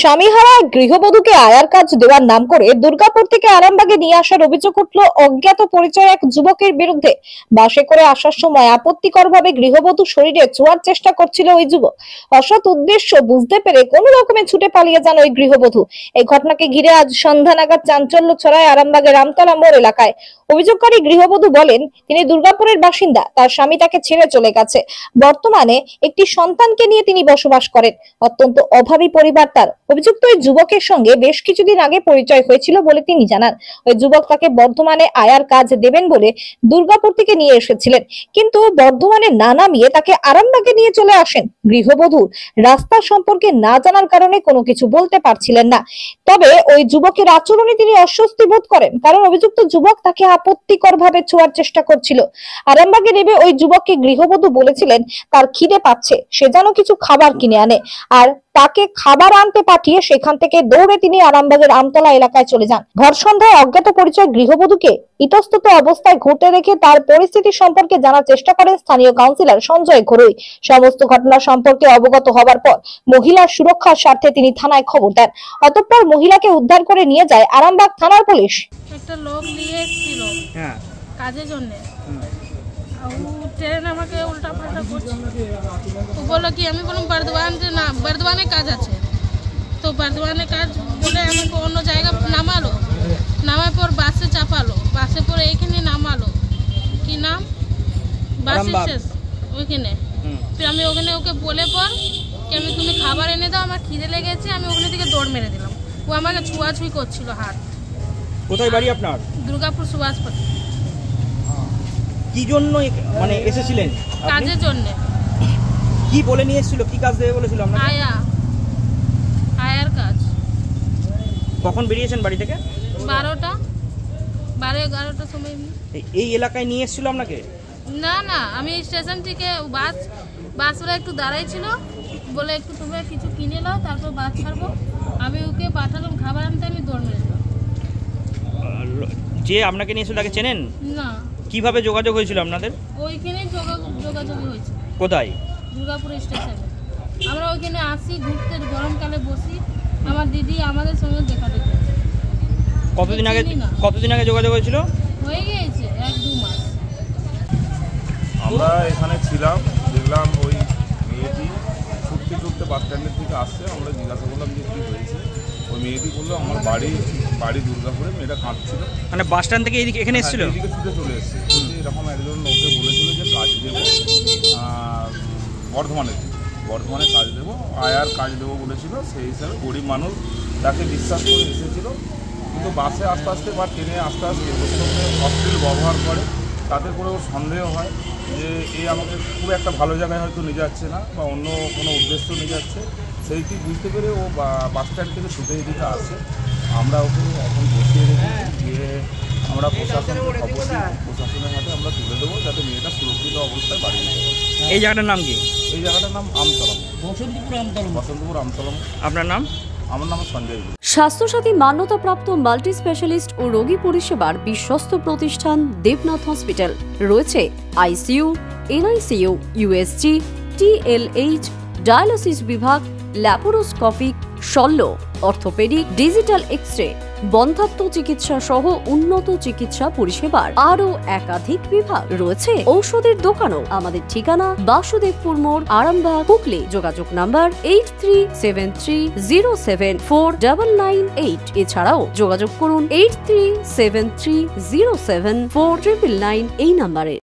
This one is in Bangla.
স্বামীহারা গৃহবধূকে আয়ার কাজ দেওয়ার নাম করে দুর্গাপুর থেকে আরামবাগে নিয়ে আসার অভিযোগ উঠল অজ্ঞাত পরিচয় এক যুবকের বিরুদ্ধে। বাসে করে আসার সময় আপত্তিকরভাবে গৃহবধূর শরীরে ছোঁয়ার চেষ্টা করছিল ওই যুবক। অসৎ উদ্দেশ্য বুঝতে পেরে কোনো রকমে ছুটে পালিয়ে যান ওই গৃহবধূ। এই ঘটনাকে ঘিরে আজ সন্ধ্যা নাগাদ চাঞ্চল্য ছড়ায় আরামবাগের রামতলা মোড় এলাকায়। অভিযোগকারী গৃহবধূ বলেন, তিনি দুর্গাপুরের বাসিন্দা, তার স্বামী তাকে ছেড়ে চলে গেছে। বর্তমানে একটি সন্তানকে নিয়ে তিনি বসবাস করেন। অত্যন্ত অভাবী পরিবার তার। অভিযুক্ত ওই যুবকের সঙ্গে বেশ কিছুদিন আগে পরিচয় হয়েছিল বলে তিনি জানান। ওই যুবক তাকে বর্ধমানে আয়ার কাজ দেবেন বলে দুর্গাপুর থেকে নিয়ে এসেছিলেন, কিন্তু বর্ধমানে না নামিয়ে তাকে আরামবাগে নিয়ে চলে আসেন। গৃহবধূর রাস্তা সম্পর্কে না জানার কারণে কোনো কিছু বলতে পারছিলেন না। তবে ওই যুবকের আচরণে তিনি অস্বস্তি বোধ করেন, কারণ অভিযুক্ত যুবক তাকে আপত্তিকর ভাবে ছোঁয়ার চেষ্টা করছিল। আরামবাগে নেমে ওই যুবককে গৃহবধূ বলেছিলেন তার খিদে পাচ্ছে, সে যেন কিছু খাবার কিনে আনে, আর তাকে খাবার আনতে পাঠিয়ে সেখান থেকে দৌড়ে তিনি আরামবাগের আমতলা এলাকায় চলে যান। ভর সন্ধ্যায় অজ্ঞাত পরিচয় গৃহবধূকে ইতস্তত অবস্থায় ঘুরতে রেখে তার পরিস্থিতি সম্পর্কে জানার চেষ্টা করেন স্থানীয় কাউন্সিলর সঞ্জয় ঘরুই। সমস্ত ঘটনা সম্পর্কে অবগত হবার পর মহিলার সুরক্ষার স্বার্থে তিনি থানায় খবর দেন। অতঃপর মহিলাকে উদ্ধার করে নিয়ে যায় আরামবাগ থানার পুলিশ। একটা লোক নিয়ে এসেছিল কাজের জন্য, ট্রেন আমাকে উল্টা পাল্টা করছে। ও বললো কি, আমি বললাম বর্ধমানে কাজ আছে, তো বর্ধমানে কাজ বলে আমাকে অন্য জায়গা নামালো। নামার পর বাসে চাপালো, বাসে পরে এইখানে নামালো, কি নাম বাস স্টেশন ওইখানে। ফির আমি ওখানে ওকে বলে পর কি আমি তুমি খাবার এনে দাও, আমার খিদে লেগেছে, আমি ওখানে থেকে দৌড় মেরে দিলাম। ও আমাকে ছুঁয়াছুঁই করছিল হাত। কোথায় বাড়ি আপনার? দুর্গাপুর সুভাষপতি। কি জন্য মানে এসেছিলেন? কাজের জন্য। কি বলে নিয়ে এসেছিল, কি কাজ দেবে বলেছিল আপনাকে? আয়ার কাজ। কখন বেরিয়েছেন বাড়ি থেকে? 12-11টার সময়। এই এলাকায় নিয়ে এসেছিল আপনাকে? না না, আমি স্টেশন থেকে বাসরা একটু দাঁড়াই ছিল, বলে একটু তোমরা কিছু কিনে নাও, তারপর বাস ছাড়বো। আমি ওকে পাঠালাম খাবার আনতে, আমি দৌড় মেরে দিলাম। যে আপনাকে নিয়ে এসেছিল তাকে চেনেন না? কিভাবে যোগাযোগ হয়েছিল আপনাদের? ওইখানে যোগাযোগ হয়েছে। কোথায়? দুর্গাপুর স্টেশনে। আমরা ওইখানে আসি ঘুরতে, গরমকালে বসি, আমার দিদি আমাদের সঙ্গে দেখা দিতে। কতদিন আগে যোগাযোগ হয়েছিল? হয়ে গিয়েছে 1-2 মাস। আমরা এখানে ছিলাম, দেখলাম ওই মেয়েটি ছুটতে বাস স্ট্যান্ডের থেকে আসছে। আমরা জিজ্ঞাসা করলাম যে কী হয়েছে। ওই মেয়েটি বললো আমার বাড়ি দুর্গাপুরে, মেয়েটা কাঁদছিল। মানে বাস স্ট্যান্ড থেকে এখানে এসেছিল? এদিকে ছুটে চলে এসেছে। এরকম একজন ওকে বলেছিল যে কাজ দেবো, বর্ধমানে কাজ দেবো, আয়ার কাজ দেবো বলেছিল। সেই হিসাবে গরিব মানুষ তাকে বিশ্বাস করে এসেছিল, কিন্তু বাসে আস্তে আস্তে বা ট্রেনে আস্তে আস্তে ওর সঙ্গে অশ্লীল ব্যবহার করে। তাতে করে ওর সন্দেহ হয় যে আমাকে খুব একটা ভালো জায়গায় হয়তো নিয়ে যাচ্ছে না, বা অন্য কোনো উদ্দেশ্য নিয়ে যাচ্ছে। সেইটি বুঝতে পেরে ও বাস স্ট্যান্ড থেকে ছুটে এদিকে আসে। আমরা ওকে এখন বসিয়ে রেখেছি, গিয়ে আমরা প্রশাসনের হাতে আমরা তুলে দেবো, যাতে মেয়েটা সুরক্ষিত অবস্থায় বাড়ি যেতে পারে। এই জায়গাটার নাম কি? এই জায়গাটার নাম আমতলা, বসন্তপুর আমতলা। আপনার নাম? আমার নাম সঞ্জয়। স্বাস্থ্যসাথী মান্যতাপ্রাপ্ত মাল্টি স্পেশালিস্ট ও রোগী পরিষেবার বিশ্বস্ত প্রতিষ্ঠান দেবনাথ হসপিটাল। রয়েছে ICU, NICU, USG, TLH, dialysis বিভাগ, ল্যাপারোস্কোপিক, শল্য, অর্থোপেডিক, ডিজিটাল এক্স-রে, বন্ধ্যাত্ব চিকিৎসা সহ উন্নত চিকিৎসা পরিষেবার আরও একাধিক বিভাগ। রয়েছে ঔষধের দোকানও। আমাদের ঠিকানা বাসুদেবপুর মোড়, আরামবাগ, হুগলি। যোগাযোগ নাম্বার 8373074998। এছাড়াও যোগাযোগ করুন 8373074999 এই নাম্বারে।